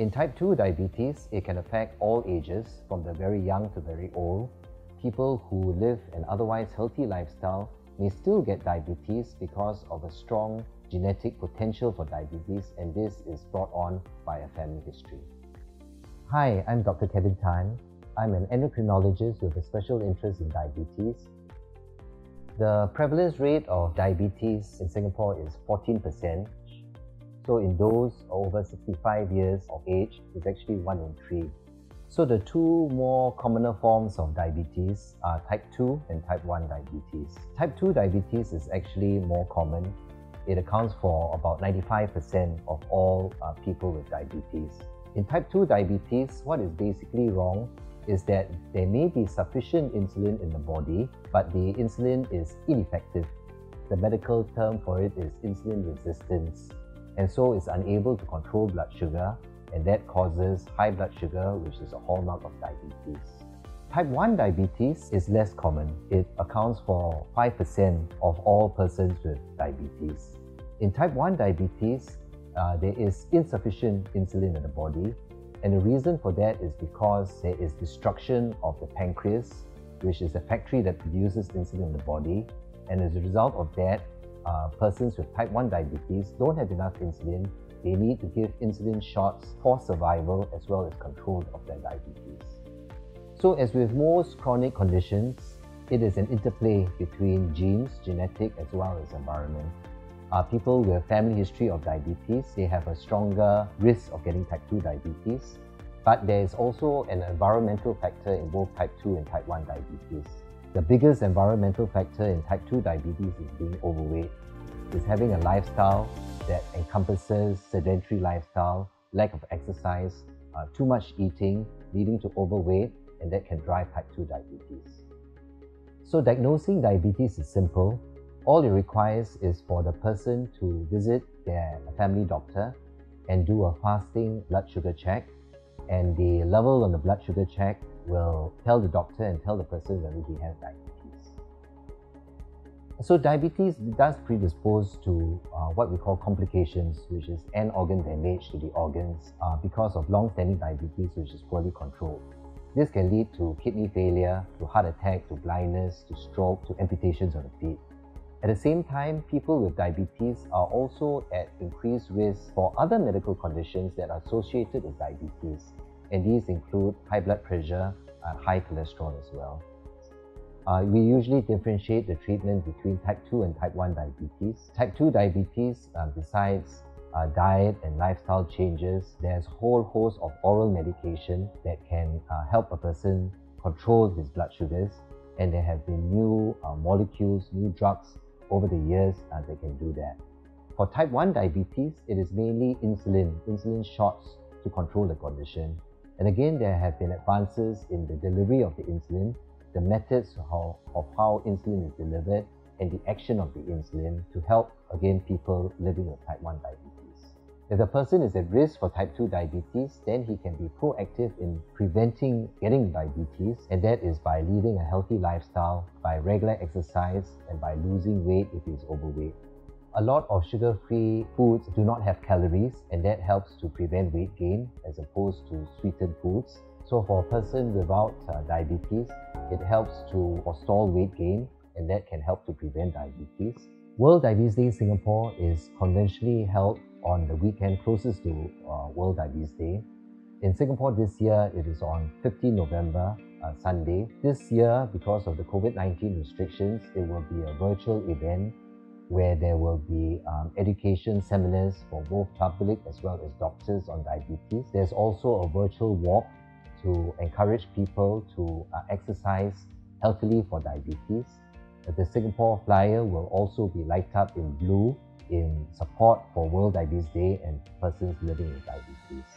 In type 2 diabetes, it can affect all ages, from the very young to very old. People who live an otherwise healthy lifestyle may still get diabetes because of a strong genetic potential for diabetes, and this is brought on by a family history. Hi, I'm Dr. Kevin Tan. I'm an endocrinologist with a special interest in diabetes. The prevalence rate of diabetes in Singapore is 14%. So in those over 65 years of age, it's actually 1 in 3. So the two more commoner forms of diabetes are type 2 and type 1 diabetes. Type 2 diabetes is actually more common. It accounts for about 95% of all people with diabetes. In type 2 diabetes, what is basically wrong is that there may be sufficient insulin in the body, but the insulin is ineffective. The medical term for it is insulin resistance. And so it's unable to control blood sugar, and that causes high blood sugar, which is a hallmark of diabetes. Type 1 diabetes is less common. It accounts for 5% of all persons with diabetes. In type 1 diabetes, there is insufficient insulin in the body, and the reason for that is because there is destruction of the pancreas, which is the factory that produces insulin in the body, and as a result of that, persons with type 1 diabetes don't have enough insulin. They need to give insulin shots for survival as well as control of their diabetes. So as with most chronic conditions, it is an interplay between genes, genetic, as well as environment. People with a family history of diabetes, they have a stronger risk of getting type 2 diabetes, but there is also an environmental factor in both type 2 and type 1 diabetes. The biggest environmental factor in type 2 diabetes is being overweight. It's having a lifestyle that encompasses sedentary lifestyle, lack of exercise, too much eating, leading to overweight, and that can drive type 2 diabetes. So diagnosing diabetes is simple. All it requires is for the person to visit their family doctor and do a fasting blood sugar check, and the level on the blood sugar check will tell the doctor and tell the person whether he has diabetes. So diabetes does predispose to what we call complications, which is end organ damage to the organs because of long-standing diabetes which is poorly controlled. This can lead to kidney failure, to heart attack, to blindness, to stroke, to amputations of the feet. At the same time, people with diabetes are also at increased risk for other medical conditions that are associated with diabetes, and these include high blood pressure and high cholesterol as well. We usually differentiate the treatment between type 2 and type 1 diabetes. Type 2 diabetes, besides diet and lifestyle changes, there's a whole host of oral medication that can help a person control his blood sugars, and there have been new molecules, new drugs over the years that can do that. For type 1 diabetes, it is mainly insulin shots to control the condition. And again, there have been advances in the delivery of the insulin, the methods of how insulin is delivered, and the action of the insulin to help, again, people living with type 1 diabetes. If the person is at risk for type 2 diabetes, then he can be proactive in preventing getting diabetes, and that is by leading a healthy lifestyle, by regular exercise, and by losing weight if he is overweight. A lot of sugar-free foods do not have calories, and that helps to prevent weight gain as opposed to sweetened foods. So for a person without diabetes, it helps to forestall weight gain, and that can help to prevent diabetes. World Diabetes Day in Singapore is conventionally held on the weekend closest to World Diabetes Day. In Singapore this year, it is on 15 November, Sunday. This year, because of the COVID-19 restrictions, it will be a virtual event where there will be education seminars for both public as well as doctors on diabetes. There's also a virtual walk to encourage people to exercise healthily for diabetes. The Singapore flyer will also be lighted up in blue in support for World Diabetes Day and persons living with diabetes.